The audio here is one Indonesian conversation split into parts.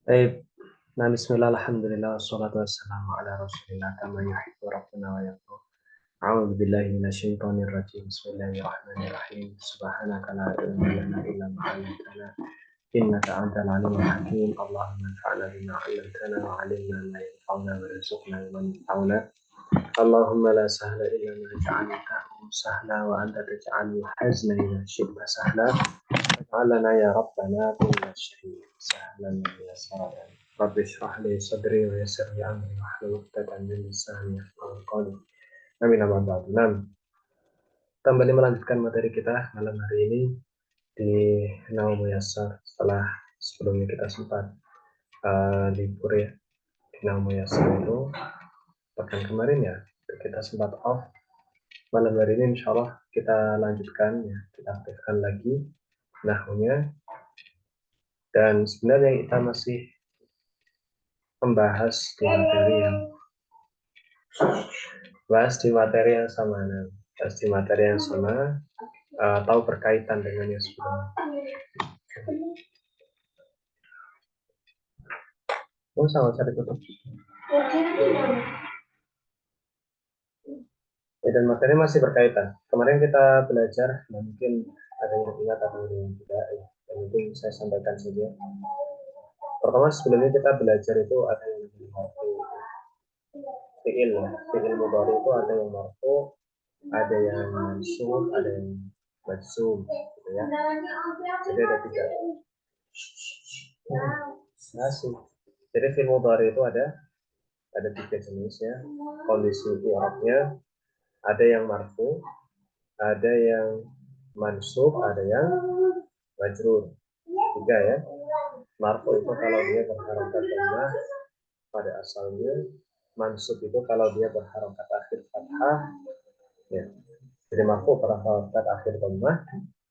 Baik, nah bismillah, alhamdulillah, wassalatu wassalamu ala rasulillah, kama yuhibbu rabbuna wa yarda. A'udzu billahi minasyaitonir rajim. Bismillahirrahmanirrahim. Subhanaka la ilma lana illa ma 'allamtana innaka antal alimul hakim. Allahumma anfa'na bima 'allamtana wa 'allimna ma yanfa'una warzuqna ilman yanfa'una. Allahumma la sahla illa ma ja'altahu sahla wa anta taj'alul hazna idza syi'ta sahla. Faj'alna ya rabbana kulla syai'in sahlan wa yasaran. Rabbi shrah li sadri wa yassir li amri wahlul 'uqdatam min lisani yafqahu qawli. Amin amma ba'du. Nah, kembali melanjutkan materi kita malam hari ini di Naum Muyassar setelah sebelumnya kita sempat libur ya di Naum Muyassar itu pekan kemarin ya kita sempat off. Malam hari ini insya Allah kita lanjutkan ya, kita aktifkan lagi nahunya, dan sebenarnya kita masih membahas di materi yang sama, tahu berkaitan dengan yang sebelumnya. Sama cari tutup. Ya, dan materi masih berkaitan. Kemarin kita belajar, nah mungkin ada yang ingat atau yang tidak ya. Dan mungkin saya sampaikan saja. Pertama sebelumnya kita belajar itu ada yang marfu fiil, fiil mudhari itu ada yang marfu, ada yang mansub, ada yang majzum, gitu ya. Jadi ada tiga. Masih. Jadi fiil mudhari itu ada tiga jenis ya. Kondisi i'rabnya ada yang marfu, ada yang mansub, ada yang majrur. Tiga ya. Marfu itu kalau dia berharokat dhammah pada asalnya, mansub itu kalau dia berharokat akhir fathah ya. Jadi marfu berharokat akhir dhammah,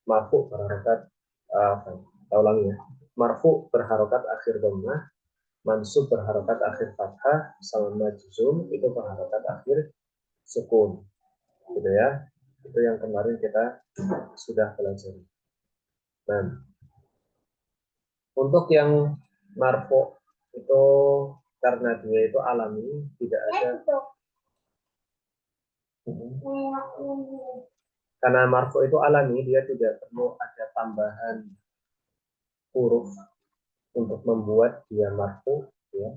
marfu berharokat ulangi ya. Marfu berharokat akhir dhammah, mansub berharokat akhir fathah, sama majzum itu berharokat akhir sukun. Gitu ya. Itu yang kemarin kita sudah pelajari. Nah, untuk yang marfu itu karena dia itu alami, tidak ada. Karena marfu itu alami, dia tidak perlu ada tambahan huruf untuk membuat dia marfu, ya.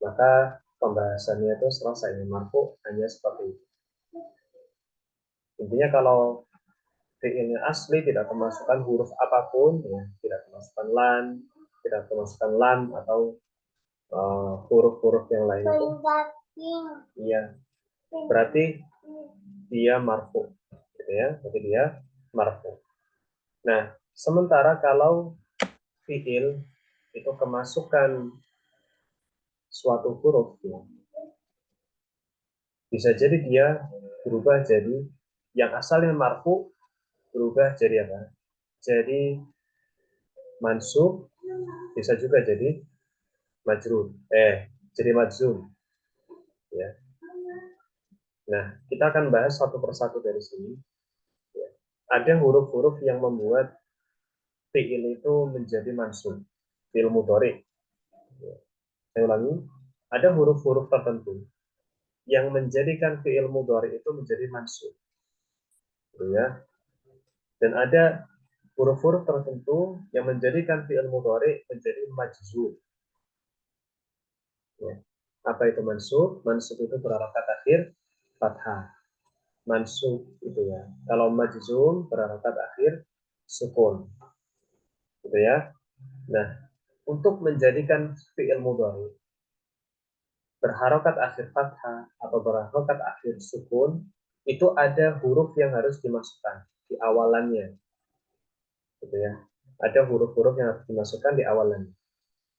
Maka pembahasannya itu selesai. Marfu hanya seperti itu. Intinya kalau fiilnya asli tidak kemasukan huruf apapun, ya, tidak kemasukan lan, tidak kemasukan lam atau huruf-huruf yang lain itu, iya, berarti dia marfu, gitu ya. Jadi dia marfu. Nah, sementara kalau fiil itu kemasukan suatu huruf, ya, bisa jadi dia berubah jadi yang asalnya marfu berubah jadi apa? Jadi mansub, bisa juga jadi majrur. Jadi majzum, ya. Nah, kita akan bahas satu persatu dari sini. Ya. Ada huruf-huruf yang membuat fiil itu menjadi mansub, fiil mudhari. Ya. Saya ulangi, ada huruf-huruf tertentu yang menjadikan fiil mudhari itu menjadi mansub, ya. Dan ada huruf-huruf tertentu yang menjadikan fiil mudhari menjadi majzum. Ya. Apa itu mansub? Mansub itu berharakat akhir fathah. Mansub itu ya. Kalau majzum berharakat akhir sukun. Gitu ya. Nah, untuk menjadikan fiil mudhari berharokat akhir fathah atau berharokat akhir sukun, itu ada huruf yang harus dimasukkan di awalannya, gitu ya. Ada huruf-huruf yang harus dimasukkan di awalannya.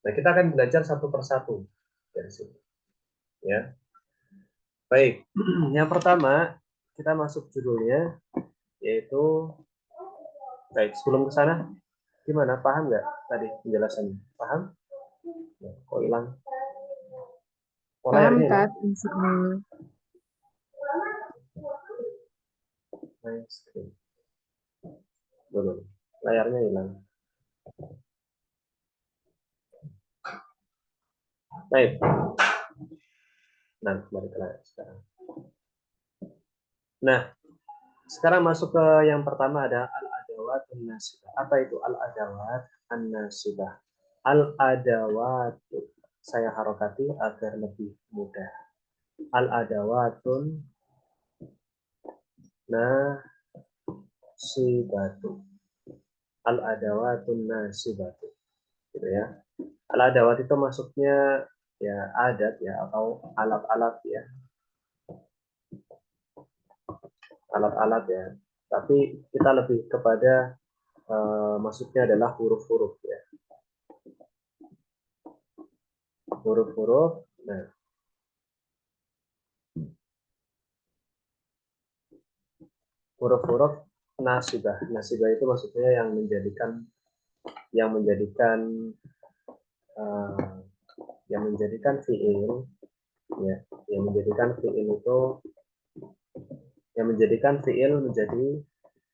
Nah, kita akan belajar satu persatu dari sini, ya. Baik, yang pertama kita masuk judulnya, yaitu, baik, sebelum ke sana, gimana? Paham nggak tadi penjelasannya? Paham? Ya, kok hilang? Oh, Paham, layarnya hilang? Tat, maksudnya. Screen. Belum. Layarnya hilang. Baik. Nah, kembali ke layar sekarang. Nah, sekarang masuk ke yang pertama ada al-adawat an-nasibah. Apa itu al-adawat an-nasibah? Al-adawat, saya harokati agar lebih mudah. Al-adawatun nasibatu. Al-adawatun nasibatu. Gitu ya. Al-adawat itu maksudnya ya adat ya atau alat-alat ya. Alat-alat ya. Tapi kita lebih kepada maksudnya adalah huruf-huruf ya. Huruf-huruf. Nah, huruf-huruf nasibah. Nasibah itu maksudnya yang menjadikan uh, yang menjadikan fiil ya, yang menjadikan fiil menjadi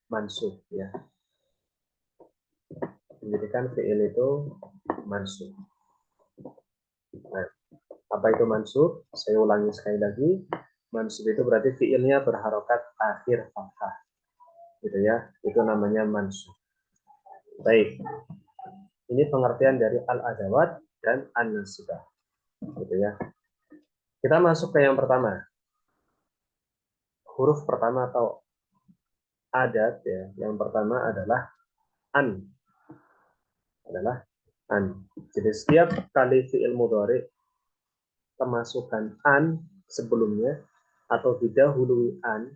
mansub ya. Menjadikan fiil itu mansub. Nah, apa itu mansub? Saya ulangi sekali lagi. Mansub itu berarti fiilnya berharokat akhir fathah. Gitu ya. Itu namanya mansub. Baik. Ini pengertian dari al-adawat dan an-nasibah. Gitu ya. Kita masuk ke yang pertama. Huruf pertama atau adat ya. Yang pertama adalah an. Adalah an. Jadi setiap kali fiil mudhari kemasukan an sebelumnya atau didahului an,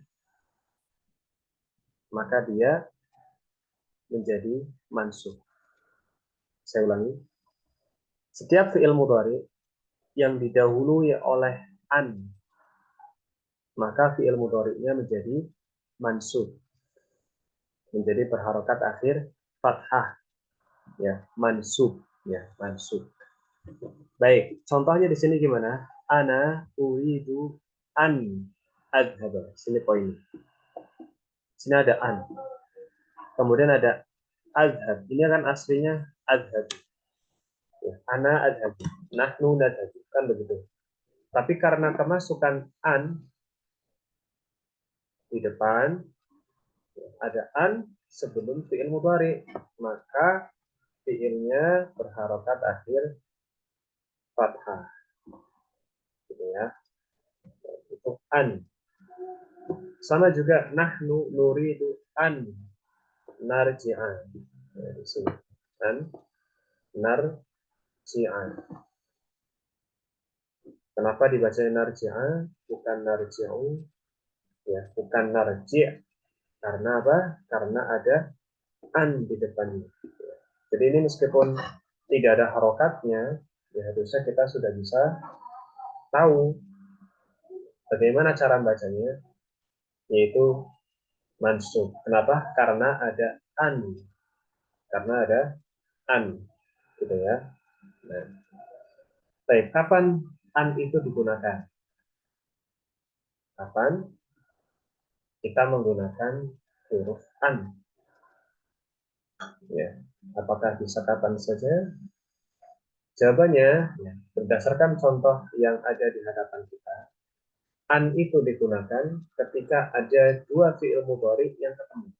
maka dia menjadi mansub. Saya ulangi. Setiap fiil mudhari yang didahului oleh an, maka fiil mudhari'nya menjadi mansub. Menjadi berharokat akhir fathah. Ya, mansub. Ya, mansub. Baik, contohnya di sini gimana? Ana uridu an adhaba. Sini poin. Sini ada an. Kemudian ada adhab. Ini kan aslinya adhab. Ya, ana adhab. Nahnu nadhab. Kan begitu. Tapi karena kemasukan an di depan, ada an sebelum fi'il mudhari, maka fi'ilnya berharokat akhir fathah. Gitu ya. Itu an. Sama juga nahnu nuridu an narji'an. Nah, di sini. An narji'an. Kenapa dibaca narji'an bukan narji'u? Ya, bukan narji'. Karena apa? Karena ada an di depannya. Jadi ini meskipun tidak ada harokatnya, ya harusnya kita sudah bisa tahu bagaimana cara membacanya, yaitu mansub. Kenapa? Karena ada an. Karena ada an. Gitu ya. Nah, baik, kapan an itu digunakan? Kapan kita menggunakan huruf an? Ya. Apakah bisa kapan saja? Jawabannya, ya, berdasarkan contoh yang ada di hadapan kita, an itu digunakan ketika ada dua fi'il mudhari yang ketemu.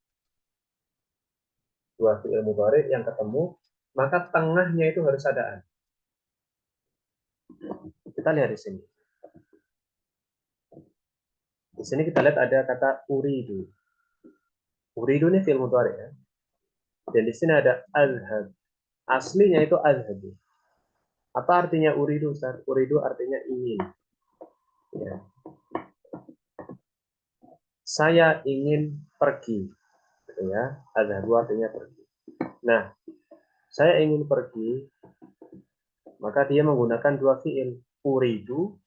Dua fi'il mudhari yang ketemu, maka tengahnya itu harus ada an. Kita lihat di sini. Di sini kita lihat ada kata uridu. Uridu ini fi'il mudhari ya. Dan di sini ada azhab. Aslinya itu azhab. Apa artinya uridu? Uridu artinya ingin. Ya. Saya ingin pergi. Gitu ya. Azhabu artinya pergi. Nah, saya ingin pergi, maka dia menggunakan dua fi'il. Uridu,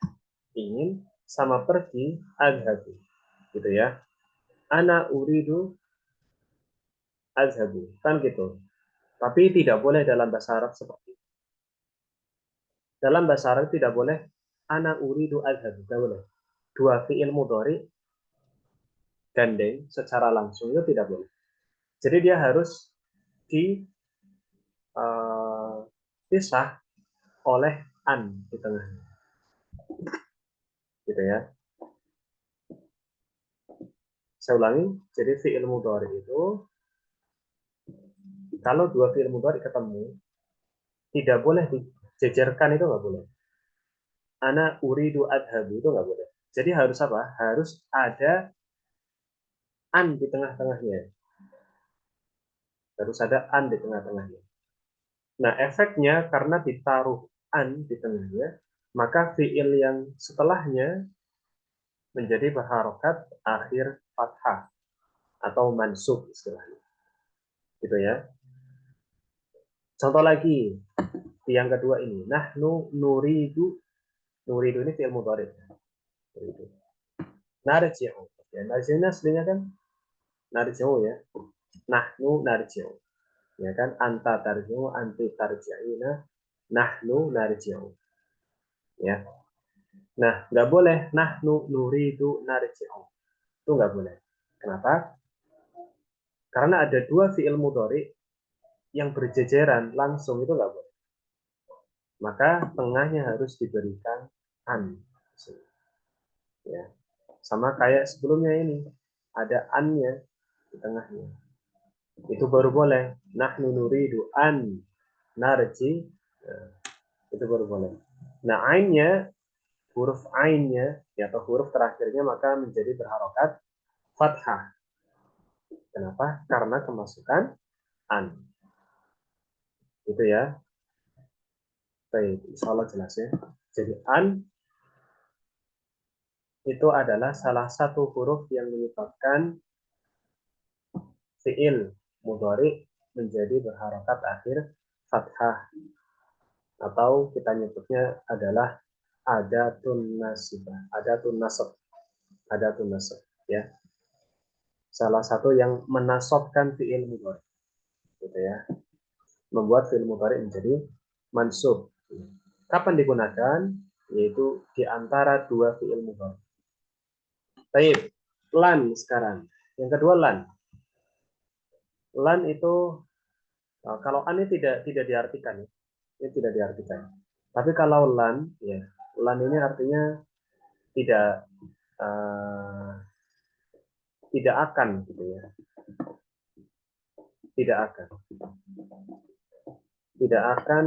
ingin, sama pergi, azhabu. Gitu ya. Ana uridu azhabu. Kan gitu. Tapi tidak boleh dalam bahasa Arab seperti itu. Dalam bahasa Arab tidak boleh ana uridu azhabu. Tidak boleh. Dua fi'il mudhari gandeng secara langsung itu tidak boleh. Jadi dia harus dipisah oleh an di tengahnya. Gitu ya. Saya ulangi, jadi fi'il mudhari itu kalau dua fi'il mudhari ketemu tidak boleh dijejerkan, itu nggak boleh. Ana uridu adhabu itu nggak boleh. Jadi harus apa? Harus ada an di tengah-tengahnya. Harus ada an di tengah-tengahnya. Nah, efeknya karena ditaruh an di tengahnya, maka fi'il yang setelahnya menjadi berharokat akhir fathah atau mansub istilahnya. Gitu ya. Contoh lagi, yang kedua ini. Nahnu nuridu. Nuridu ini fi'il mudhari. Nuridu. Narji'u. Ya, narji'u aslinya kan narji'u ya. Nahnu narji'u. Ya kan, anta tarji'u, anti tarji'ina, nahnu narji'u. Ya. Nah, nggak boleh nahnu nuridu narji'u. Itu nggak boleh. Kenapa? Karena ada dua fi'il mudhari yang berjejeran langsung, itu nggak boleh. Maka tengahnya harus diberikan an. Ya. Sama kayak sebelumnya ini. Ada an-nya di tengahnya. Itu baru boleh. Nahnu nuridu an narji. Nah, itu baru boleh. Nah, ainnya, huruf ainnya, ya, atau huruf terakhirnya maka menjadi berharokat fathah. Kenapa? Karena kemasukan an. Itu ya. Baik, insya Allah jelas ya. Jadi an itu adalah salah satu huruf yang menyebabkan fi'il mudhari menjadi berharokat akhir fathah, atau kita nyebutnya adalah adatun nasibah, adatun nasab, adatun nasab ya. Salah satu yang menasobkan fi'il mudhari, gitu ya. Membuat fi'il mudhari menjadi mansub. Kapan digunakan? Yaitu di antara dua fi'il mudhari. Baik, lan sekarang. Yang kedua lan. Lan itu kalau an ini tidak diartikan ya. Ini tidak diartikan. Tapi kalau lan ya, lan ini artinya tidak uh, tidak akan gitu ya. Tidak akan. Tidak akan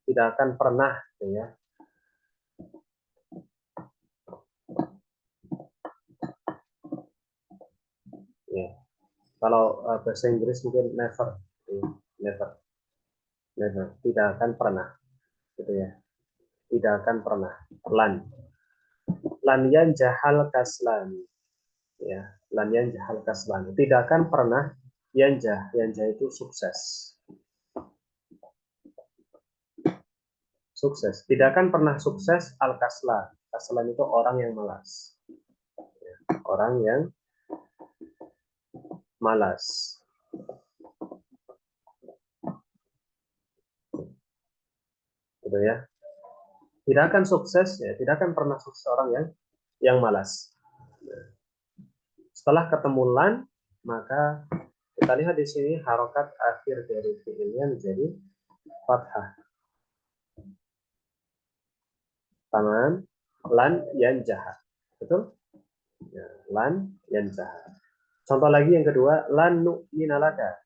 tidak akan pernah gitu ya. Ya. Kalau bahasa Inggris mungkin never gitu ya. Never. Never. Tidak akan pernah gitu ya. Tidak akan pernah. Lan. Lan yan jahal kaslan. Ya, lan yan jahal kaslan. Tidak akan pernah yanja. Yanja itu sukses. Sukses. Tidak akan pernah sukses al-kaslan. Kaslan itu orang yang malas. Orang yang malas. Gitu ya. Tidak akan sukses ya, tidak akan pernah sukses orang yang malas. Setelah ketemu lan, maka kita lihat di sini harokat akhir dari fiilnya menjadi fathah. Taman lan yan jahat. Betul? Ya, lan yan jahat. Contoh lagi yang kedua, lan nu'mina laka.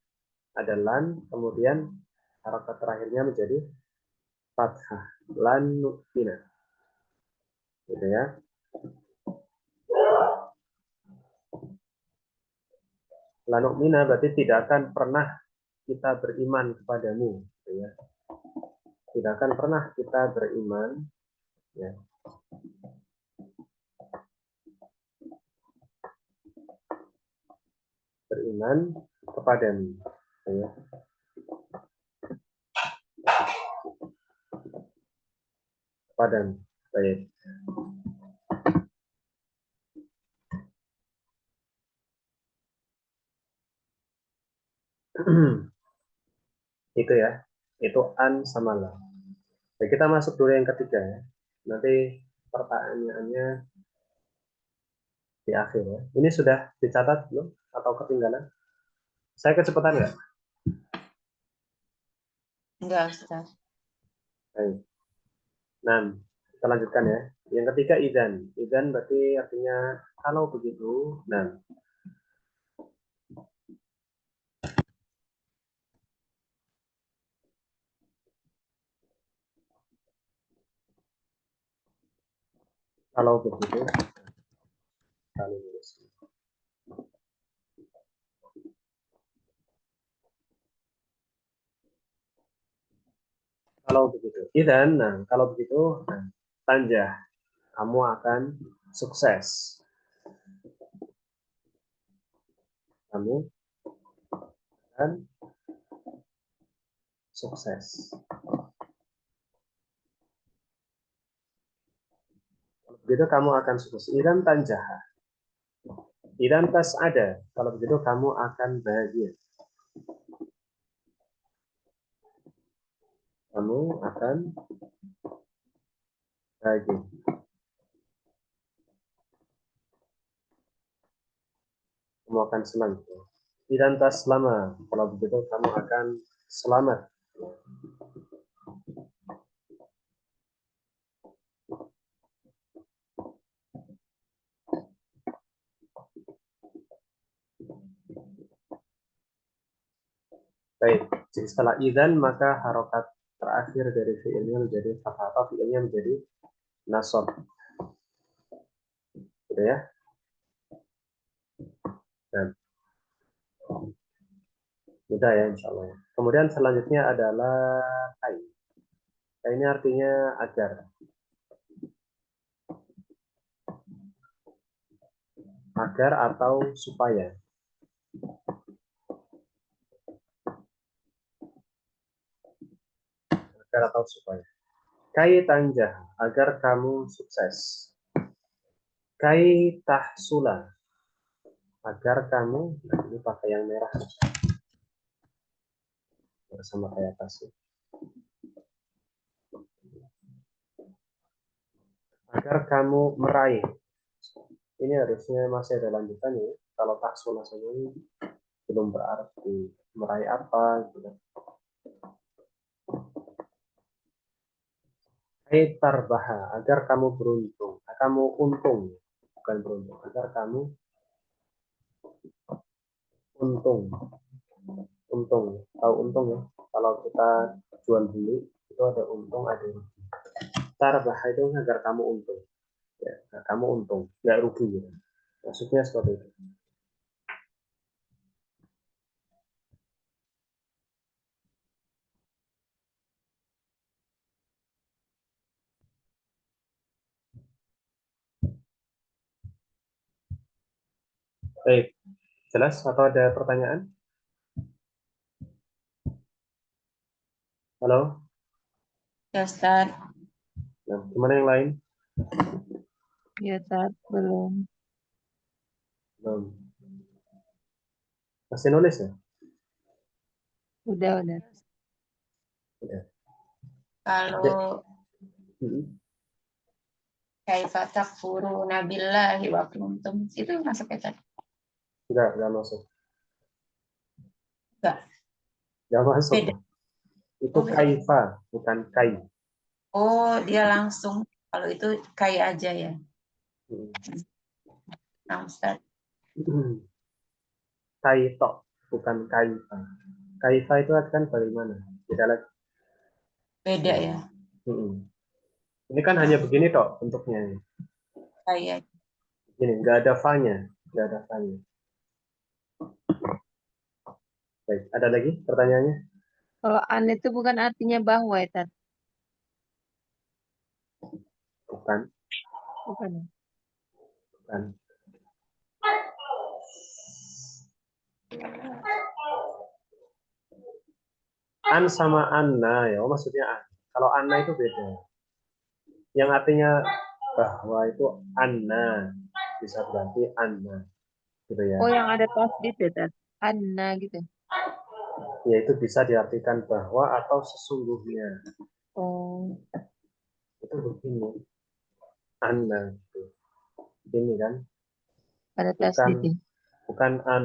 Ada lan, kemudian harokat terakhirnya menjadi fathah. Lan nu'mina. Gitu ya. Lan nu'mina berarti tidak akan pernah kita beriman kepadamu. Gitu ya. Tidak akan pernah kita beriman ya, beriman kepadamu ya. Kepadamu. Baik. Itu ya. Itu an sama la. Baik, kita masuk dulu yang ketiga ya. Nanti pertanyaannya di akhir ya. Ini sudah dicatat belum atau ketinggalan? Saya kecepatan nggak? Enggak, Ustaz. Baik. Nah, kita lanjutkan ya. Yang ketiga idzan. Idzan berarti artinya kalau begitu. Nah, kalau begitu. Kalau begitu. Idzan, nah kalau begitu, nah, tanjah. Kamu akan sukses. Kamu akan sukses. Kalau begitu kamu akan sukses. Idzan tanjah. Idzan tas ada. Kalau begitu kamu akan bahagia. Kamu akan bahagia. Kamu akan senang. Idzan tas lama. Kalau begitu kamu akan selamat. Baik, jadi setelah idzan maka harokat terakhir dari fiilnya menjadi fathah atau fiilnya menjadi nasab. Gitu ya. Dan mudah ya insya Allah. Kemudian selanjutnya adalah kai. Kai ini artinya agar. Agar atau supaya. Agar atau supaya. Kai tanjah, agar kamu sukses. Kai tahsula, agar kamu, nah ini pakai yang merah bersama kayak tasnya. Agar kamu meraih. Ini harusnya masih ada lanjutannya. Kalau tahsula saja ini belum berarti meraih apa gitu. Hai tarbaha, agar kamu beruntung, kamu untung, bukan beruntung, agar kamu untung, untung, tahu untung ya? Kalau kita jual beli itu ada untung, ada rugi. Tarbaha itu agar kamu untung, ya, agar kamu untung, nggak rugi gitu. Maksudnya seperti itu. Baik, jelas atau ada pertanyaan? Halo, Ya, Ustaz. nah, gimana yang lain? Ya, Ustaz. Belum. Belum. Masih nulis ya? Udah, udah. Udah. Oke. Kalau kaifa takfuruna billahi wa kuntum itu masuk ya, Ustaz? Enggak masuk. Enggak. Enggak masuk. Beda. Itu Oh, beda. kaifa, bukan kai. Oh, dia langsung. Kalau itu kai aja ya. Nah, Ustaz. Kaito, bukan kaifa. Kaifa itu kan bagaimana? Beda lagi. Beda ya. Ini kan hanya begini toh bentuknya. Kai aja. Ini nggak ada fa-nya, nggak ada fa-nya. Baik, ada lagi pertanyaannya? Kalau an itu bukan artinya bahwa ya, Ustaz. Bukan, Bukan. bukan. An sama anna ya, oh, maksudnya an. Kalau anna itu beda. Yang artinya bahwa itu anna bisa berarti anna, gitu ya. Oh, yang ada tasdid ya, Ustaz. Anna gitu. Yaitu bisa diartikan bahwa atau sesungguhnya. Oh, Itu begini, anna gitu. Ini kan, ada bukan tasdid ya. bukan an,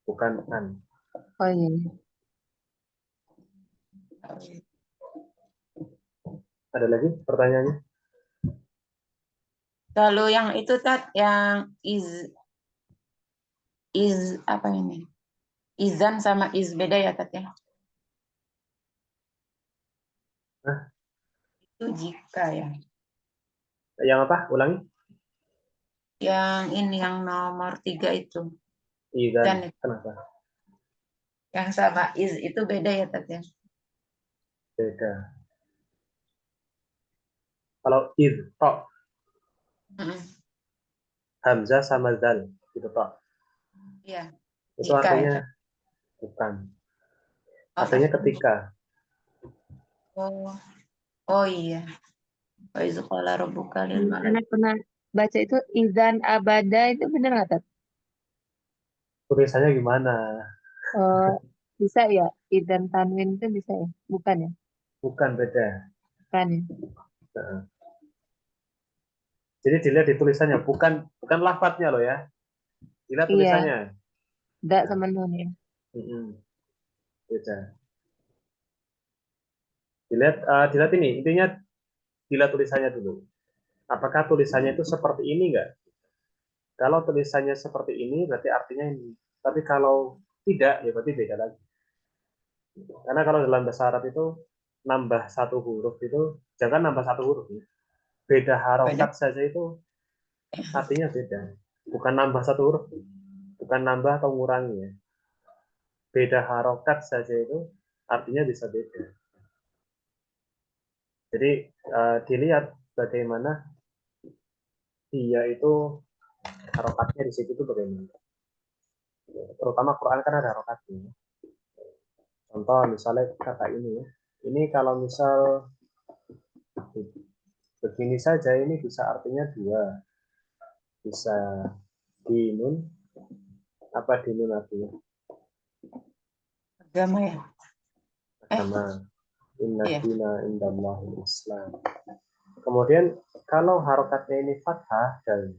bukan an. Oh iya. Ada lagi pertanyaannya? Kalau yang itu yang is apa ini? Izan sama is beda ya ya? Nah, Itu jika ya. yang apa? Ulangi. Yang ini yang nomor 3 itu. Idan. Dan Kenapa? yang sama is itu beda ya ya? Beda. Kalau id, tok, Mm-mm. hamzah sama zal, gitu tok. Iya. Itu Jika ya artinya Tat. bukan. Oh, Artinya ketika. oh, oh iya. Wa iz qala rabbuka lil Anak pernah baca itu izan abada itu benar nggak Tat? Tulisannya gimana? Eh, bisa ya? Izan tanwin itu bisa ya? Bukan ya? Bukan, beda. Bukan ya? Nah, jadi dilihat di tulisannya, bukan lafadznya loh ya. Dilihat Iya, tulisannya. dak Nah, sama nun ya. beda. Dilihat ini, intinya dilihat tulisannya dulu. Apakah tulisannya itu seperti ini enggak? Kalau tulisannya seperti ini, berarti artinya ini. Tapi kalau tidak, ya berarti beda lagi. Karena kalau dalam bahasa Arab itu nambah satu huruf itu, jangan nambah satu huruf ya. Beda beda. harokat saja itu artinya beda. Bukan nambah satu huruf, bukan nambah atau ngurangi ya. Beda harokat saja itu artinya bisa beda. Jadi dilihat bagaimana dia itu harokatnya di situ itu bagaimana. Terutama Quran kan ada harokatnya. Contoh misalnya kata ini ya. Ini kalau misal begini saja ini bisa artinya dua. Bisa dinun, apa dinun artinya? Agama ya. Agama. Inna Iya. dina indallahi Islam. Kemudian kalau harokatnya ini fathah dan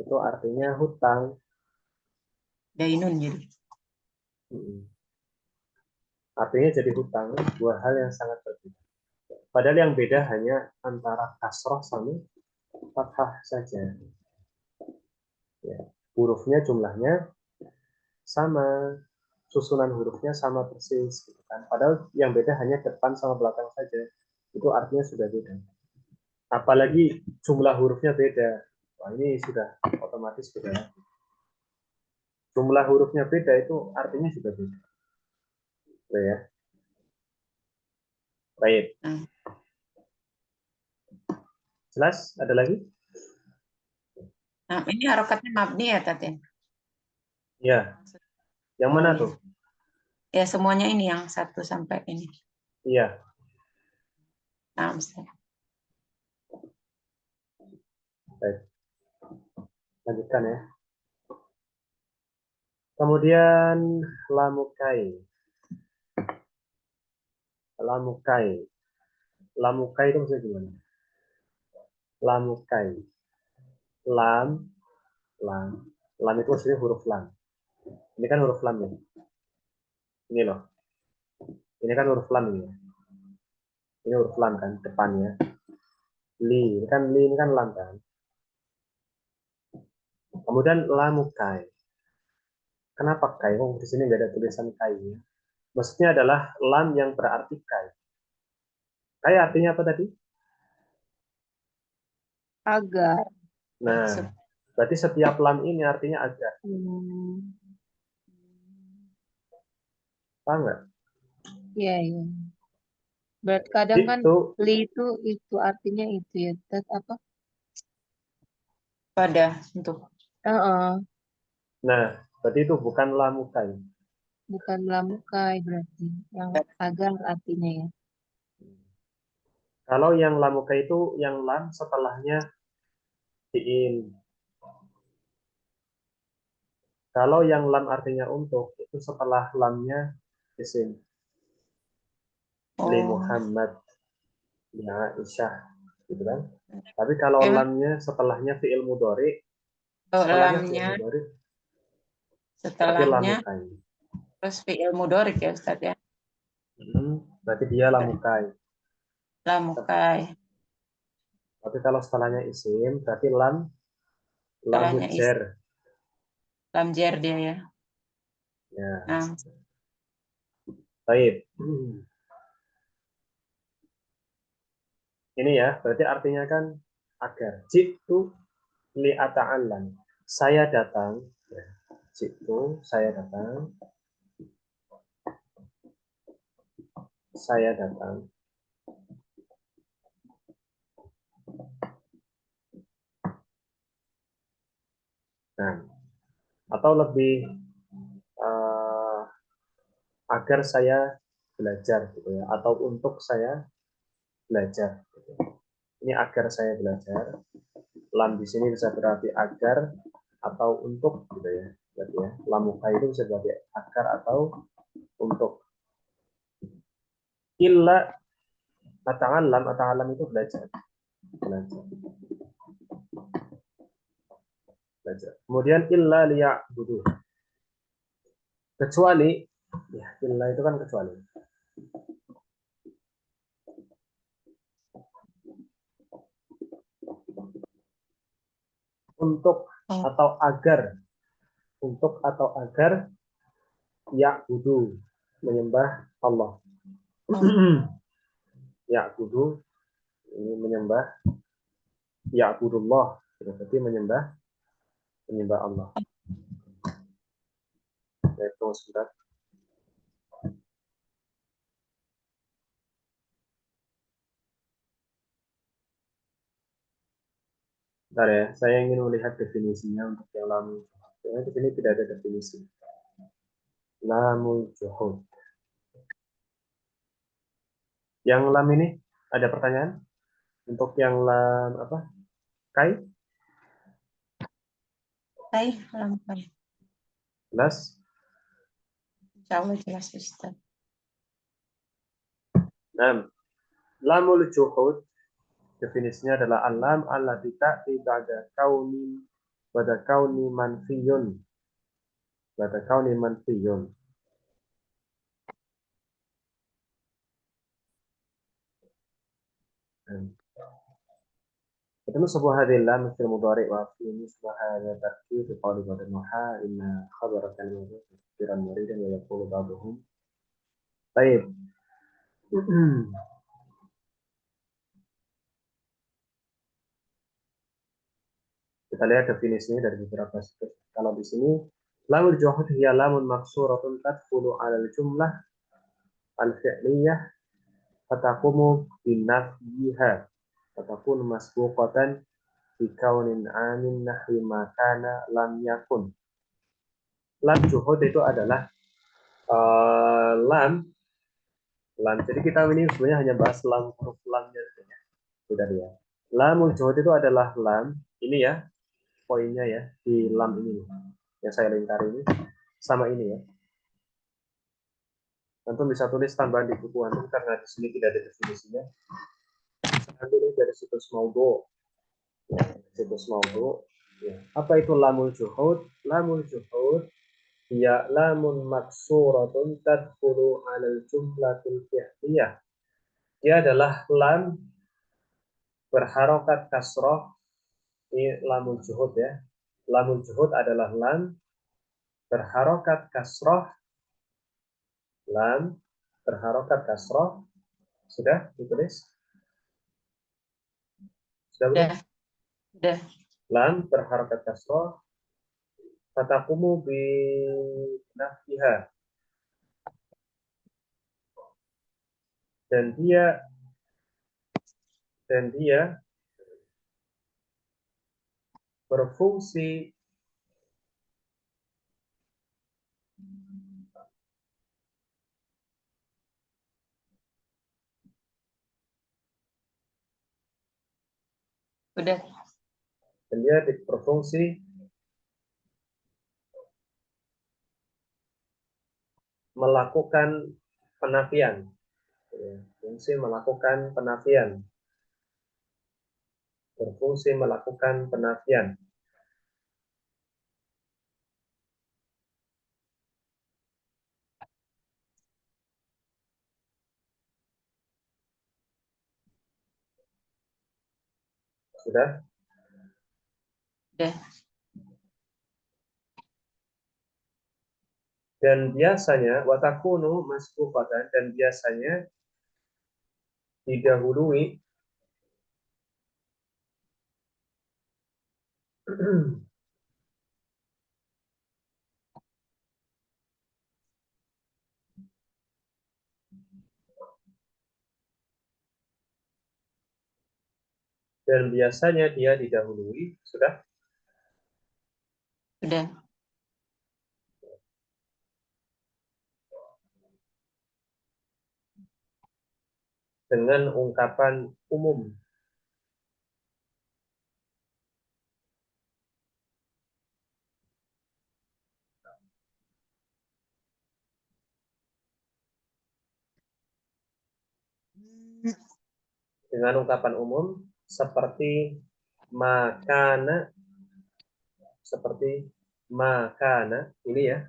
itu artinya hutang. Dainun jadi. Artinya jadi hutang, dua hal yang sangat berbeda. Padahal yang beda hanya antara kasroh sama fathah saja. Ya. Hurufnya jumlahnya sama, susunan hurufnya sama persis, gitu kan. Padahal yang beda hanya depan sama belakang saja. Itu artinya sudah beda. Apalagi jumlah hurufnya beda. Wah, ini sudah otomatis beda. Jumlah hurufnya beda itu artinya juga beda. Oke, ya. Baik. Nah, Jelas? Ada lagi? ini harokatnya mabni ya ya? Ya. Yang Oh mana iya. tuh? Ya semuanya ini yang 1 sampai ini. Iya. Nah, Ustaz. Baik. Lanjutkan ya. Kemudian lamukai. Lamukai. Lamukai itu maksudnya gimana? Lamukai. Lam, lam. Lam itu maksudnya huruf lam. Ini kan huruf lam ya. Ini loh. Ini kan huruf lam ini. Ini huruf lam kan depannya. Li ini kan lam kan. Kemudian lamukai. Kenapa kai? Oh, di sini nggak ada tulisan kai ya. Maksudnya adalah lam yang berarti kai. Kai artinya apa tadi? Agar. Nah, berarti setiap lam ini artinya agar. Hmm, Paham nggak? iya, iya. Berarti kadang kan Itu, li itu artinya itu ya. Tat apa? Pada untuk Heeh, nah, berarti itu bukan lamukai. bukan lamukai berarti. Yang agar artinya ya. Kalau yang lamukai itu yang lam setelahnya fiil. Kalau yang lam artinya untuk, itu setelah lamnya isim. Li oh, Muhammad, ya Aisyah, gitu kan. Tapi kalau emang lamnya setelahnya fiil mudori, setelahnya fiil lamnya mudori, berarti setelahnya lamukai. terus fi'il mudhari ya Ustaz ya. Berarti dia lamukai. Lamukai. Tapi kalau setelahnya isim, berarti lam Setelahnya jar. lam jar dia ya. Ya, Nah, baik. Ini ya, berarti artinya kan agar. Jitu li ata'allam. Saya datang. Ya. Jitu, saya datang. Saya datang. Nah, atau lebih agar saya belajar gitu ya, atau untuk saya belajar gitu. Ini agar saya belajar. Lam di sini bisa berarti agar atau untuk gitu ya. Berarti ya, lamuka itu bisa berarti agar atau untuk. Illa ata'alam itu belajar. Belajar. Belajar. Kemudian illa liya'budu. Kecuali ya, illa itu kan kecuali. Untuk atau agar, untuk atau agar ya budu menyembah Allah. Ya budu ini menyembah ya budullah, berarti menyembah Allah. Itu sebentar. Bentar ya, saya ingin melihat definisinya untuk yang lam. Ya, di sini tidak ada definisi. Lamul juhud. Yang lam ini ada pertanyaan? Untuk yang lam apa? Kai? Kai, lamukai. Jelas? Insya Allah jelas Ustaz. Nah, lamul juhud definisinya adalah alam allati ta'ti ba'da kauni manfiyun. Ba'da kauni manfiyun. Itu sebuah hadillah mesti mudhari wa fi misbah hadha tarkib fi qawli ba'da nuha inna khabara kalimatu tafsiran muridan wa yaqulu ba'duhum. Baik. Kita lihat definisinya dari beberapa situs. Kalau di sini lamul juhud hiya lamun maksuratun tadkhulu 'ala al-jumlah al-fi'liyah fataqumu binafyiha fatakun masbuqatan bikaunin amin nahwi makana lam yakun. Lam juhud itu adalah lam. Jadi kita ini sebenarnya hanya bahas lam, huruf lamnya saja. Sudah ya. Lamul juhud itu adalah lam. Ini ya poinnya ya di lam ini yang saya lingkari ini sama ini ya. Antum bisa tulis tambahan di buku antum karena di sini tidak ada definisinya. Ini dari situs Maudhu. Ya, situs Maudhu. Ya. Apa itu lamul juhud? Lamul juhud ya lamun maksuratun tadkhulu 'alal jumlatil fi'liyah. Dia adalah lam berharokat kasroh. Ini lamul juhud ya. Lamul juhud adalah lam berharokat kasroh. Lam berharokat kasroh. Sudah ditulis? Sudah belum? Udah. Lam berharokat kasroh. Fatakumu bi nafiha. Dan dia berfungsi Udah. dan dia berfungsi melakukan penafian. Fungsi melakukan penafian. Berfungsi melakukan penafian. Sudah? Sudah. Dan biasanya watakunu masbuqatan, dan biasanya didahului dan biasanya dia didahului, sudah, Sudah. dengan ungkapan umum. Dengan ungkapan umum seperti makana, seperti makana ini ya,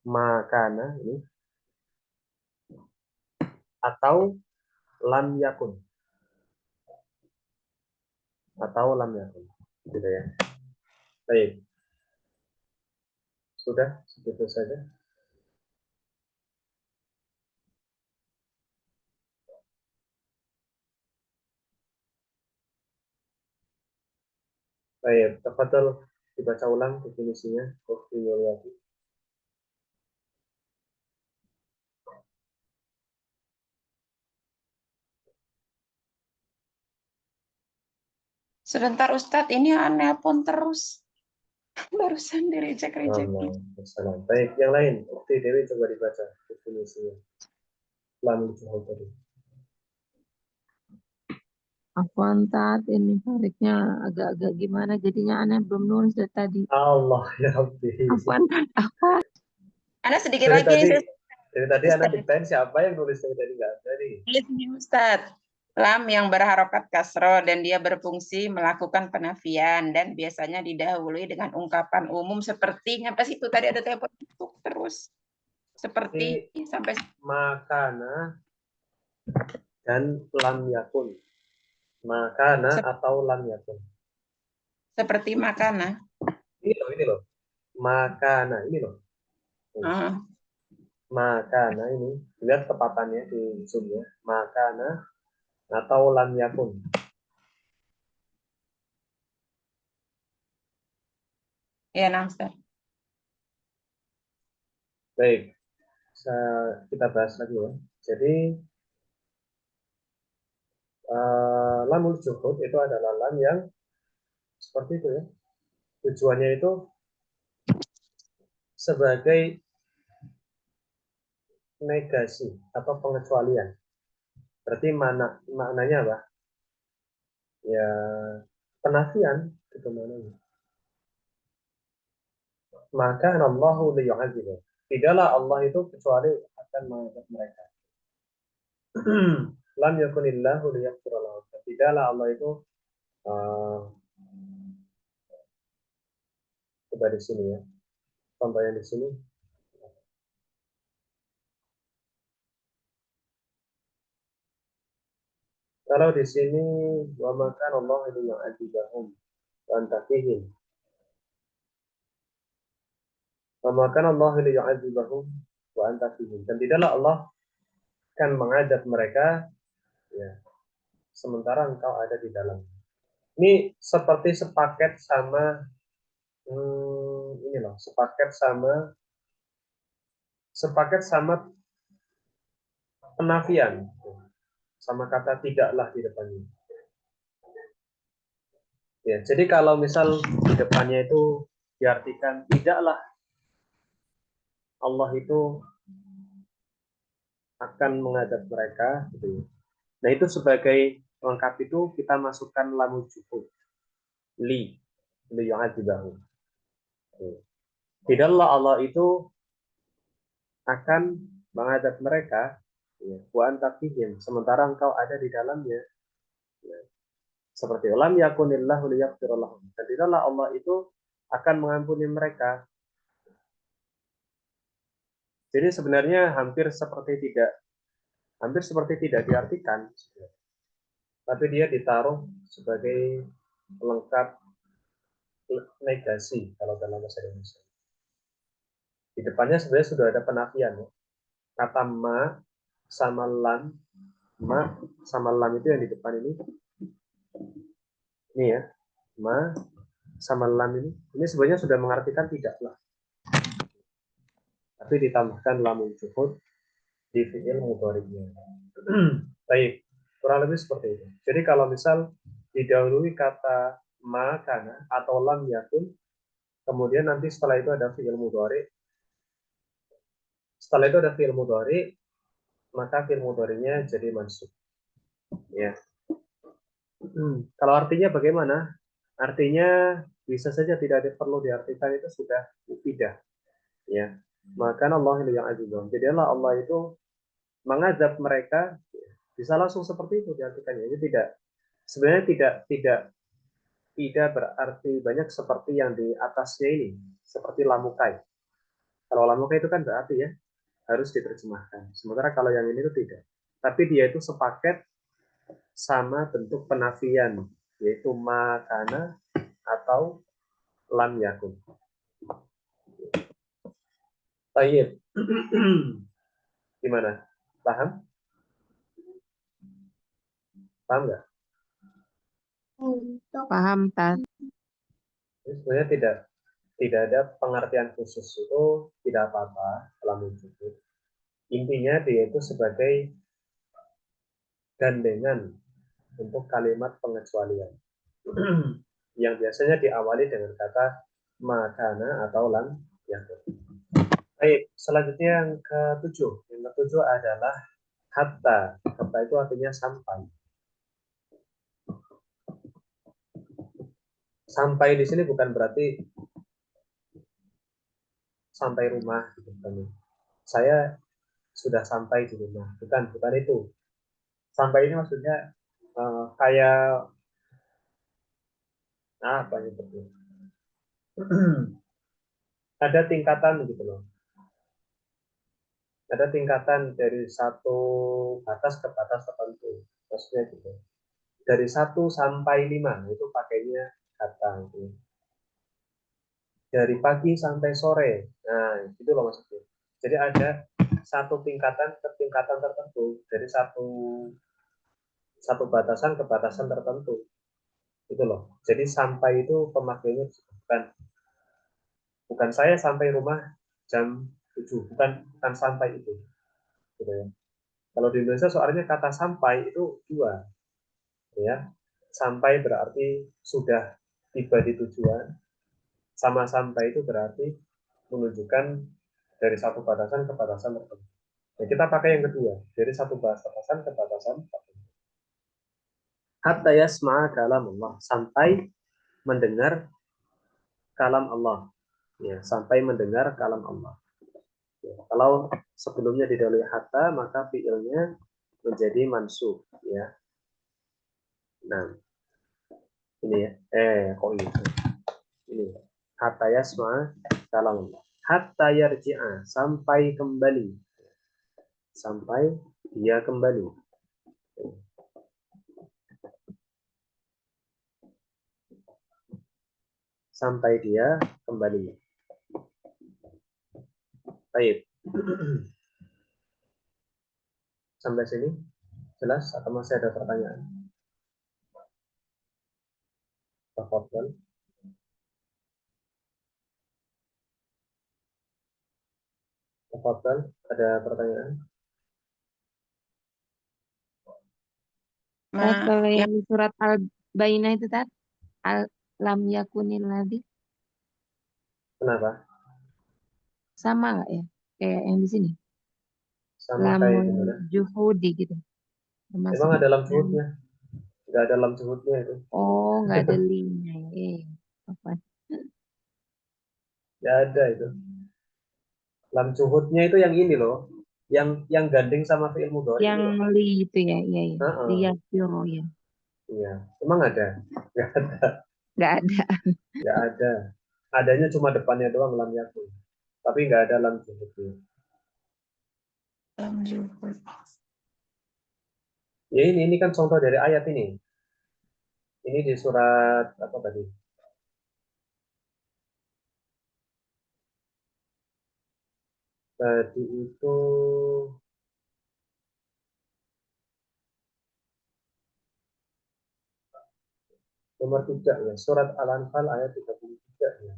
makana ini, atau lam yakun, gitu ya. Baik, sudah segitu saja. Baik, tafadhol dibaca ulang definisinya, Ukhti Yuliati. Sebentar Ustadz, ini nelpon terus. Barusan direjek-rejek. Salam. Baik, yang lain, Ukhti Dewi coba dibaca definisinya. Lam juhud tadi. Afwan Tat, ini tariknya agak-agak gimana jadinya aneh belum nulis dari tadi. Allah ya Rabbi. Afwan Tat, afwan. Ada sedikit Dari lagi tadi, nih, dari tadi anak Ustadz. diktain siapa yang nulis dari tadi nggak ada nih. Ini Ustadz. Lam yang berharokat kasro dan dia berfungsi melakukan penafian dan biasanya didahului dengan ungkapan umum seperti apa sih itu tadi ada telepon terus seperti sampai Makana dan lam yakun. Makana atau lam yakun. seperti makanan. Ini loh. Makana, ini loh. Makana ini, lihat tepatannya di zoom ya. Makana atau lam yakun. Ya, nah, Ustaz. Baik, kita bahas lagi ya. Jadi lamul juhud itu adalah lam yang seperti itu ya. Tujuannya itu sebagai negasi atau pengecualian. Berarti maknanya apa? Ya penafian gitu maknanya. Maka Allahu liyu'adzib. Tidaklah Allah itu kecuali akan mengangkat mereka. Lam yakunillahu liyaghfira lahum. Tidaklah Allah itu coba di sini ya. Contohnya di sini. Kalau di sini wa maka Allah liyu'adzibahum wa anta fihim. Wa maka Allah liyu'adzibahum wa anta fihim. Dan tidaklah Allah akan mengadab mereka ya sementara engkau ada di dalam. Ini seperti sepaket sama ini loh, sepaket sama penafian, sama kata tidaklah di depannya. Ya, jadi kalau misal di depannya itu diartikan tidaklah Allah itu akan menghadap mereka, gitu ya. Nah itu sebagai lengkap itu kita masukkan lamul juhud li yu'adzibahu. Tidaklah Allah itu akan menghadap mereka ya, wa anta fihim, sementara engkau ada di dalamnya. Ya. Seperti lam yakunillahu liyaghfira lahum. Dan tidaklah Allah itu akan mengampuni mereka. Jadi sebenarnya hampir seperti tidak diartikan. tapi dia ditaruh sebagai pelengkap negasi kalau dalam bahasa Indonesia. Di depannya sebenarnya sudah ada penafian ya. Kata ma sama lam, ma sama lam itu yang di depan ini ya, ma sama lam ini sebenarnya sudah mengartikan tidaklah, tapi ditambahkan lamun juhud di fi'il mudhari'nya. Baik, kurang lebih seperti itu. Jadi kalau misal didahului kata ma kana atau lam yakun, kemudian nanti setelah itu ada fi'il mudhari, setelah itu ada fi'il mudhari, maka fi'il mudhari'nya jadi mansub. Ya. Kalau artinya bagaimana? Artinya bisa saja tidak perlu diartikan, itu sudah mufidah. Ya. Maka Allah yang azizun. Jadilah Allah itu mengazab mereka, bisa langsung seperti itu diartikannya. Jadi sebenarnya tidak berarti banyak seperti yang di atasnya ini, seperti lamukai. Kalau lamukai itu kan berarti ya harus diterjemahkan. Sementara kalau yang ini itu tidak. Tapi dia itu sepaket sama bentuk penafian, yaitu makana atau lam yakun. Baik. Gimana? Paham? Paham nggak? Paham, Tat. Sebenarnya tidak ada pengertian khusus, itu tidak apa-apa dalam wujud. Intinya dia itu sebagai gandengan untuk kalimat pengecualian yang biasanya diawali dengan kata makana atau lam yakun. Baik, selanjutnya yang ketujuh. Yang ketujuh adalah hatta. Hatta itu artinya sampai. Sampai di sini bukan berarti sampai rumah gitu. Saya sudah sampai di rumah. Bukan itu. Sampai ini maksudnya kayak apa gitu. Ada tingkatan gitu loh. Ada tingkatan dari satu batas ke batas tertentu. Maksudnya gitu. Dari 1 sampai 5 itu pakainya kata gitu. Dari pagi sampai sore. Nah, itu loh maksudnya. Jadi ada satu tingkatan ke tingkatan tertentu, dari satu batasan ke batasan tertentu. Itu loh. Jadi sampai itu pemakaiannya bukan saya sampai rumah jam 7, bukan sampai itu. Gitu ya. Kalau di Indonesia soalnya kata sampai itu dua, ya. Sampai berarti sudah tiba di tujuan, sama sampai itu berarti menunjukkan dari satu batasan ke batasan tertentu. Ya, kita pakai yang kedua, dari satu batasan ke batasan tertentu. Hatta yasma'a kalam Allah, sampai mendengar kalam Allah. Ya, sampai mendengar kalam Allah. Ya, kalau sebelumnya didahului hatta, maka fiilnya menjadi mansub, ya. Nah, ini ya. Kok ini? Ini. Hatta yasma'a kalam Allah. Hatta yarji'a, sampai kembali. Sampai dia kembali. Sampai dia kembali. Baik. Sampai sini jelas atau masih ada pertanyaan? Tafadhol. Tafadhol, ada pertanyaan? Tat, kalau Ya, yang di surat Al-Bainah itu, Tat, lam yakunil ladzi, Kenapa? sama nggak ya? Kayak yang di sini. Sama kayak Lamun gimana? juhudi gitu. Termasuk Emang ada lam yang, juhudnya? Nggak ada lam juhudnya itu. oh, nggak ada linknya. Apa? Nggak ada itu. Lam juhudnya itu yang ini loh. Yang gandeng sama fi'il mudhari Yang itu loh. li itu ya, iya, iya. Heeh. Liyasiro ya. Iya. Emang ada? Nggak ada. Nggak ada. Nggak ada. Adanya cuma depannya doang lam yakun. Tapi nggak ada lam juhudnya. lam juhud. Ya ini kan contoh dari ayat ini. Ini di surat apa tadi? Tadi itu nomor 3 ya, surat Al-Anfal ayat 33 ya.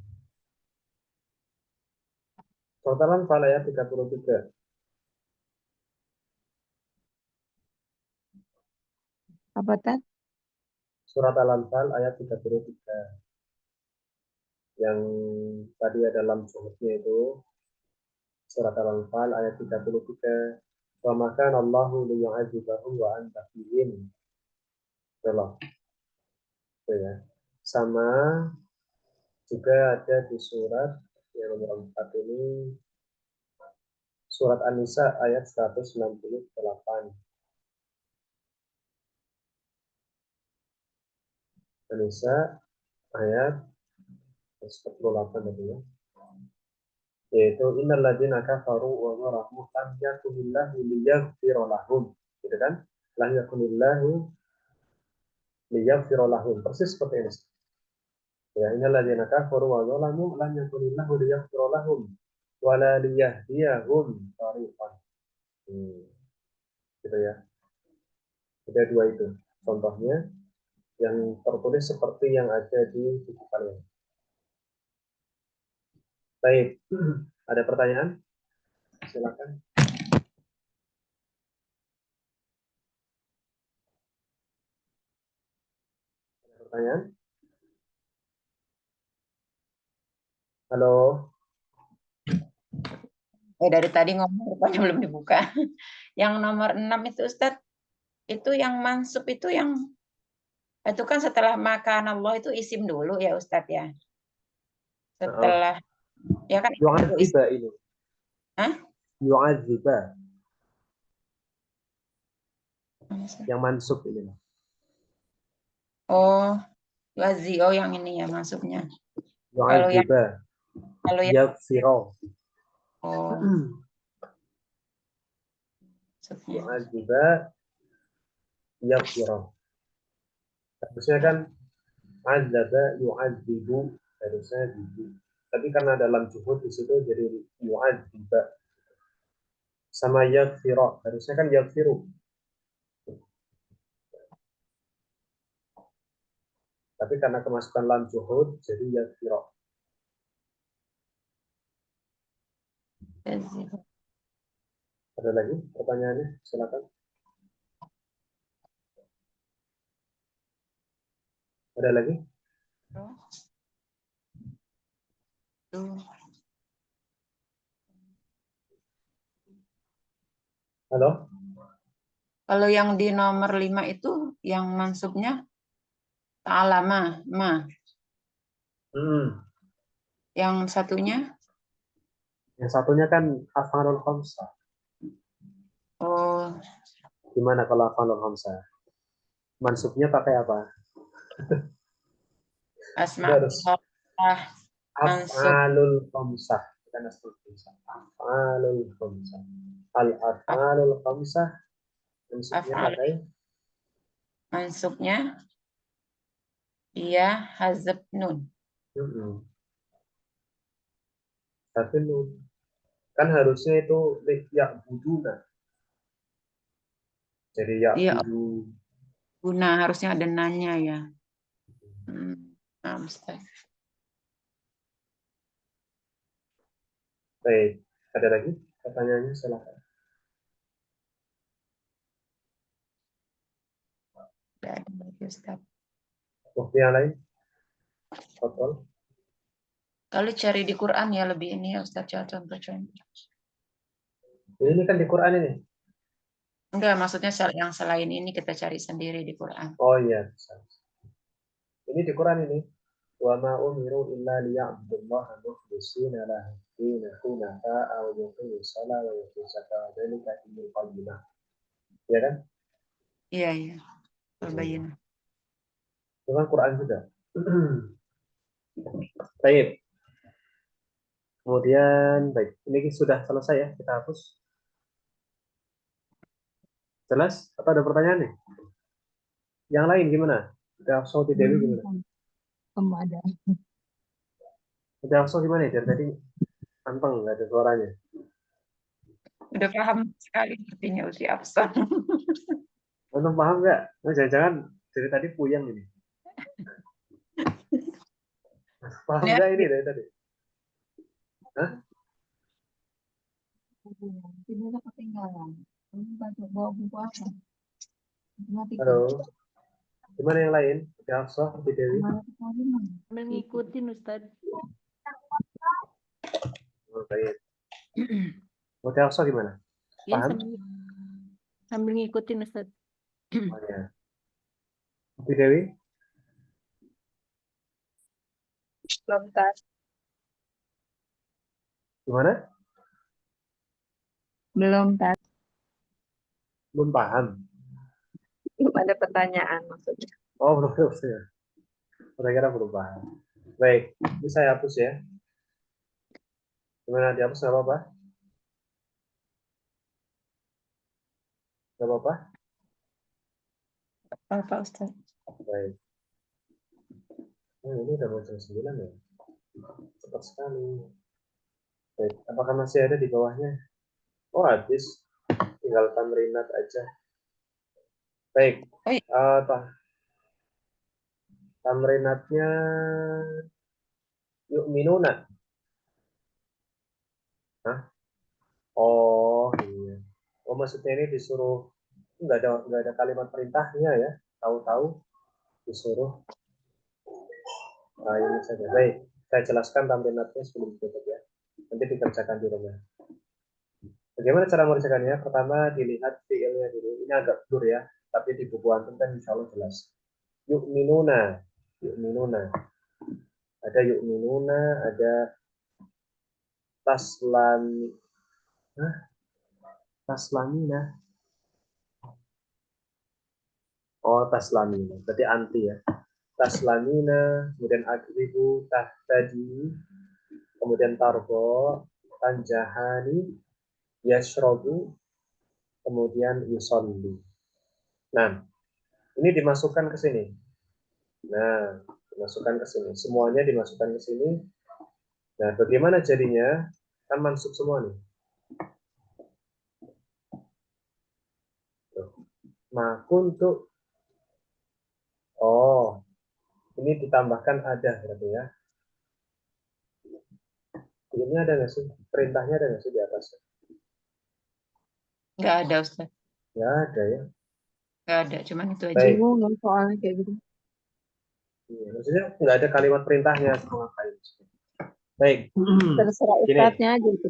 Surat Al-Anfal ayat 33. Apa tadi? Surat Al-Anfal ayat 33. Yang tadi ada dalam suratnya itu surat Al-Anfal ayat 33. Wa maka Allahu liyu'adzibahum wa anta fihim. Itu ya. Sama juga ada di surat yang nomor 4 ini surat An-Nisa ayat 168. An-Nisa ayat 168 tadi ya. Yaitu innal ladzina kafaru wa zalamu lam yakunillahu liyaghfira lahum. Gitu kan? Lam yakunillahu liyaghfira lahum. Persis seperti ini. Ya, innal ladzina kafaru wa zalamu lam yakunillahu liyaghfira lahum wa la liyahdiyahum thariqan. Gitu ya. Ada dua itu. Contohnya yang tertulis seperti yang ada di buku kalian. Baik. Ada pertanyaan? Silakan. Ada pertanyaan? Halo. Dari tadi ngomong rupanya belum dibuka. Yang nomor 6 itu Ustadz, itu yang mansub itu kan setelah makan Allah itu isim dulu ya Ustadz ya. Setelah ya kan itu dulu isim. Yu'adziba ini. Hah? Yu'adziba. Yang mansub ini. Oh, wazi. Oh, yang ini ya masuknya. Yu'adziba. Kalau yang Yaghfiro. oh, maksudnya. Yu'adziba. Yaghfiro. Harusnya kan azaba yu'adzibu. Harusnya gitu. Tapi karena dalam juhud di situ jadi yu'adziba. Sama yaghfiro. Harusnya kan yaghfiru. Tapi karena kemasukan lam juhud jadi yaghfiro. Ada lagi pertanyaannya? Silakan. Ada lagi? Halo? Kalau yang di nomor 5 itu yang mansubnya ta'alama, ma. Yang satunya? Yang satunya kan af'alul khamsah. Oh, Gimana kalau af'alul khamsah? Mansubnya pakai apa? asma'ul Harus khamsah, mansub af'alul khamsah. Bukan asma'ul khamsah. Af'alul khamsah. Al-af'alul khamsah. Mansubnya af'al. pakai Mansubnya iya hazab nun. Tapi nun. Kan harusnya itu ya buduna. Jadi ya Iya, budu. guna harusnya ada nanya ya. Ustaz. Baik. Ada lagi pertanyaannya? Silakan. Tidak ada lagi, Ustaz. Bukti yang lain? Betul. Kalau cari di Quran ya lebih ini ya Ustaz, contoh-contoh. Ini kan di Quran ini. Enggak, maksudnya yang selain ini kita cari sendiri di Quran. Oh iya, bisa. Ini di Quran ini. Wa ma umiru illa liya'budullaha mukhlishina lahu din hunafa'a wa yuqimus salata wa yutuz zakata wa dzalika dinul qayyimah. Ya kan? Iya, iya. Al-Bayyinah. Itu kan Quran juga. Baik. Kemudian baik, ini sudah selesai ya, kita hapus. Jelas? Atau ada pertanyaan nih? Yang lain gimana? Udah Hafsah Dewi gimana? Kamu ada. Udah Hafsah gimana ya? Dari tadi anteng nggak ada suaranya. Udah paham sekali artinya usia absen. Antum paham nggak? Nah, jangan-jangan dari tadi puyeng ini. Paham Ya, nggak ini dari tadi? Hah? Tidurnya ketinggalan. Kamu bawa buku apa? Halo. Gimana yang lain? Udah Hafsah Dewi? Mengikutin Ustadz. Oh, baik. Udah Hafsah gimana? Ya, Paham? sambil ngikutin Ustadz. Oh, ya. Dewi? belum tas. Gimana? Belum tas. Belum paham. Belum ada pertanyaan maksudnya. Oh, belum ya. Kira-kira belum paham. Baik, ini saya hapus ya. Gimana dihapus? Nggak apa-apa? Nggak apa-apa? Apa Ustaz? Baik. Ini udah mau jam 9 ya? Cepat sekali. Baik, apakah masih ada di bawahnya? Oh, habis. Tinggal tamrinat aja. Baik. Oh, iya. Tamrinatnya yuk minuna. Hah? Oh, iya. Oh, maksudnya ini disuruh nggak ada kalimat perintahnya ya. Tahu-tahu disuruh. Nah, ini saja. Baik, saya jelaskan tamrinatnya sebelum ditutup ya. Nanti dikerjakan di rumah. Bagaimana cara mengerjakannya? Pertama dilihat fiilnya dulu. Ini agak blur ya, tapi di buku antum kan insya Allah jelas. Yuk minuna, yuk minuna. Ada yuk minuna, ada taslan, taslamina. Oh, taslamina. Berarti anti ya. Taslamina, kemudian agribu, tahtadi, kemudian tarbo, tanjahani, yashrobu, kemudian yusolli. Nah, ini dimasukkan ke sini. Nah, dimasukkan ke sini. Semuanya dimasukkan ke sini. Nah, bagaimana jadinya? Kan mansub semua nih. Nah, untuk ini ditambahkan ada berarti ya. Ini ada nggak sih? Perintahnya ada nggak sih di atas? Nggak ada Ustaz. Ya ada ya. Nggak ada, cuman itu aja. Baik. Bingung soalnya kayak gitu. Iya, maksudnya nggak ada kalimat perintahnya. Baik. Terserah Gini. ustadznya aja gitu.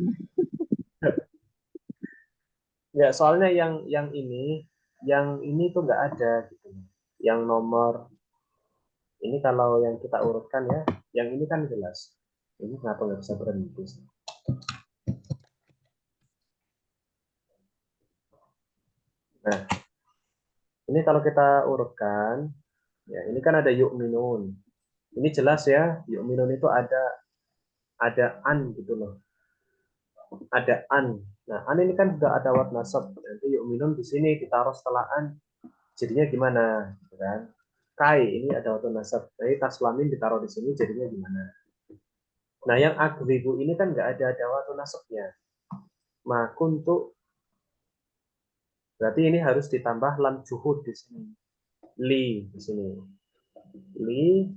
Ya, soalnya yang ini tuh nggak ada gitu. Yang nomor ini kalau yang kita urutkan ya, yang ini kan jelas. Ini kenapa nggak bisa berhenti? Nah, ini kalau kita urutkan, ya ini kan ada yuk minun. Ini jelas ya, yuk minun itu ada an gitu loh. Ada an. Nah, an ini kan juga ada wat nasab. Nanti yuk minun di sini ditaruh setelah an. Jadinya gimana? Gitu kan? Kai ini ada wat nasab. Jadi taslamin ditaruh di sini jadinya gimana? Nah, yang agribu ini kan nggak ada wat nasabnya. Maka untuk berarti ini harus ditambah lam juhud di sini. Li di sini. Li.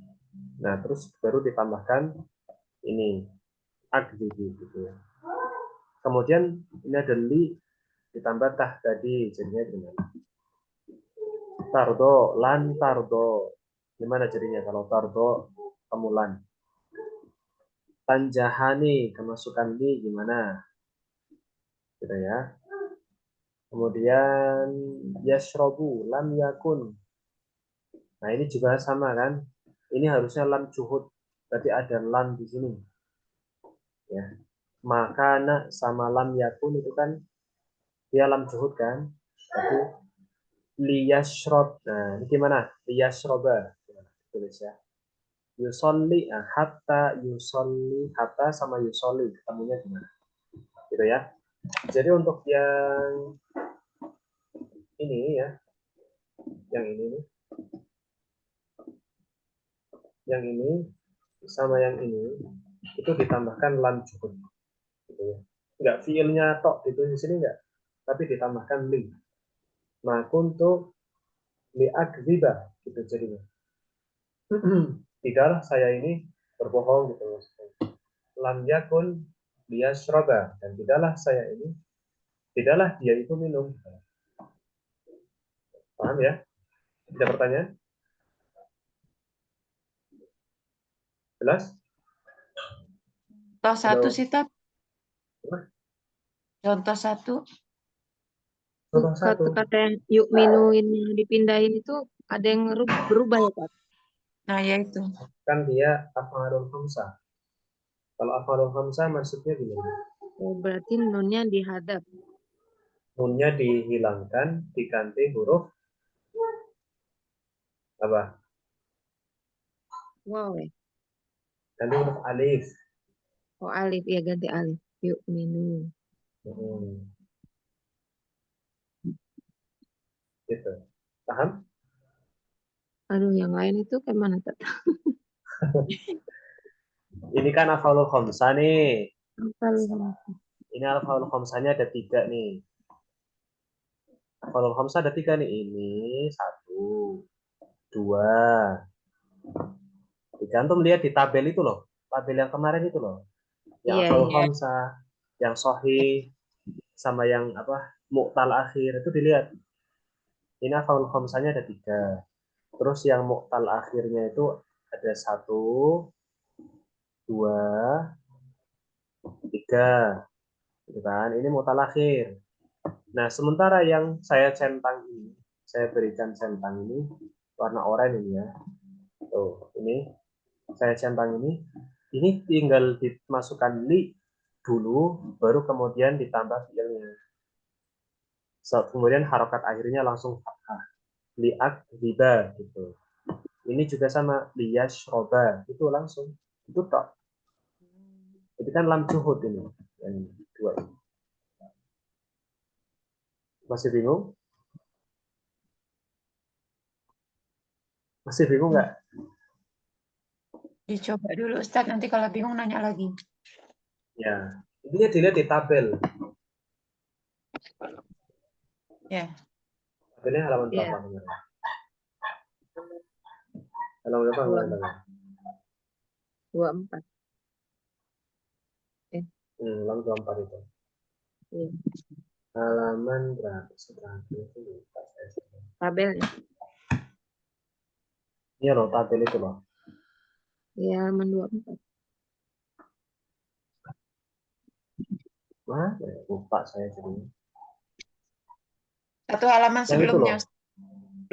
Nah, terus baru ditambahkan ini agribu gitu ya. Kemudian ini ada li ditambah tah tadi jadinya gimana? Tardo, lan tardo. Gimana jadinya kalau tardo kemulan? Tanjahani kemasukan li gimana? Gitu ya. Kemudian yashrobu lam yakun. Nah, ini juga sama kan? Ini harusnya lam juhud. Berarti ada lam di sini. Ya. Makana sama lam yakun itu kan dia lam juhud kan? Berarti liyashrob. Nah, ini gimana? Liyashroba. Tulis ya. Yusolli, nah, hatta yusolli, hatta sama yusolli ketemunya gimana? Gitu ya. Jadi untuk yang ini ya, yang ini nih. Yang ini sama yang ini itu ditambahkan lam juhud gitu ya. Enggak fiilnya tok gitu di sini enggak, tapi ditambahkan li. Ma kuntu li akdziba gitu jadinya. Tidaklah saya ini berbohong gitu maksudnya. Lam yakun liyashroba, dan tidaklah saya ini, tidaklah dia itu minum. Paham ya? Ada pertanyaan? Jelas? Contoh satu Halo? sih, Tat. Apa? Contoh satu. Contoh satu. Kata-kata yang yuk minuin yang dipindahin itu ada yang berubah ya Pak? Nah, ya itu. Kan dia af'alul khamsah. Kalau af'alul khamsah maksudnya gimana? Oh, berarti nunnya dihadap. Nunnya dihilangkan, diganti huruf apa? Wow ya. Ganti huruf alif. Oh alif ya, ganti alif. Yuk minum. Gitu. Paham? Aduh, yang lain itu kayak mana Tat? Ini kan af'alul khamsah nih. Apa lu? Ini af'alul khamsahnya ada 3 nih. Af'alul khamsah ada 3 nih. Ini 1, 2, 3. Antum lihat di tabel itu loh. Tabel yang kemarin itu loh. Yang Iya, af'alul iya. khamsah, yang sahih, sama yang apa? Mu'tal akhir itu dilihat. Ini af'alul khamsahnya ada 3. Terus yang mu'tal akhirnya itu ada 1, 2, 3. Gitu kan? Ini mu'tal akhir. Nah, sementara yang saya centang ini, saya berikan centang ini warna oranye ini ya. Tuh, ini saya centang ini tinggal dimasukkan li dulu, baru kemudian ditambah fiilnya. So, kemudian harokat akhirnya langsung fathah. Li'ak riba gitu. Ini juga sama liyashroba, itu langsung itu tok. Jadi kan lam juhud ini yang dua ini. Masih bingung? Masih bingung nggak? Dicoba dulu, Ustadz. Nanti kalau bingung nanya lagi. Ya, ini dilihat di tabel. Ya. Tabelnya halaman Iya. berapa kemarin? Halaman berapa kemarin? 24. Halaman 24 itu. Iya. Halaman berapa? Setelah itu lupa saya. Tabelnya. Iya loh, tabel itu loh. Iya, halaman 24. Mana? Lupa saya jadinya. Satu halaman Yang itu sebelumnya. loh.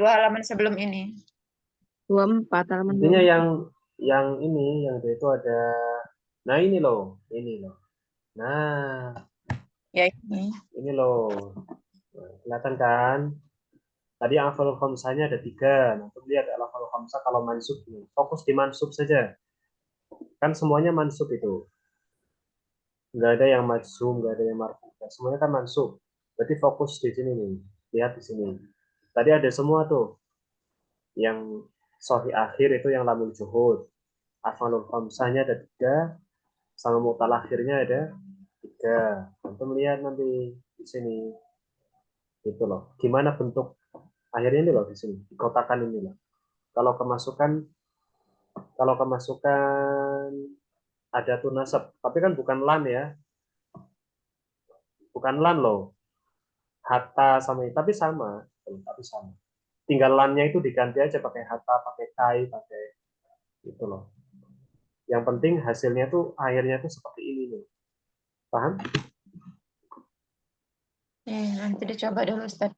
2 halaman sebelum ini. 24, halaman Intinya 24. yang ini, yang itu ada. Nah ini loh, ini loh. Nah, Ya, ini. ini loh. Nah, kelihatan kan? Tadi af'alul khamsahnya ada 3. Nah, untuk lihat af'alul khamsah kalau mansub nih. Fokus di mansub saja. Kan semuanya mansub itu. Nggak ada yang majzum, nggak ada yang marfu. Semuanya kan mansub. Berarti fokus di sini nih. Lihat di sini. Tadi ada semua tuh. Yang sahih akhir itu yang lamul juhud. Af'alul khamsahnya ada 3. Sama mu'tal akhirnya ada 3. Antum lihat nanti di sini. Itu loh. Gimana bentuk akhirnya ini loh di sini. Di kotakan ini loh. Kalau kemasukan ada tuh nasab, tapi kan bukan lan ya, bukan lan loh, hatta sama ini, tapi sama, tinggal lannya itu diganti aja pakai hatta, pakai kai, pakai itu loh. Yang penting hasilnya tuh akhirnya tuh seperti ini loh, paham? Nanti dicoba dulu, Ustadz.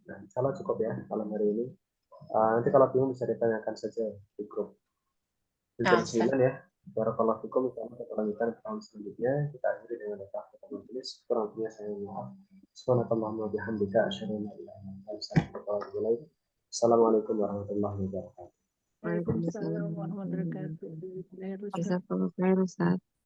Nah, kalau cukup ya malam hari ini. Nanti kalau bingung bisa ditanyakan saja di grup. Nah, Ustadz. Bismillah ya. Barakallahu fikum. Kita lanjutkan ke tahun selanjutnya. Kita akhiri dengan doa kita majelis. Kurang lebihnya saya mohon. Subhanakallahumma wa bihamdika asyhadu an la ilaha illa anta astaghfiruka wa atubu ilaik. Assalamualaikum warahmatullahi wabarakatuh. Waalaikumsalam warahmatullahi wabarakatuh. Jazakallahu khairan, Ustaz.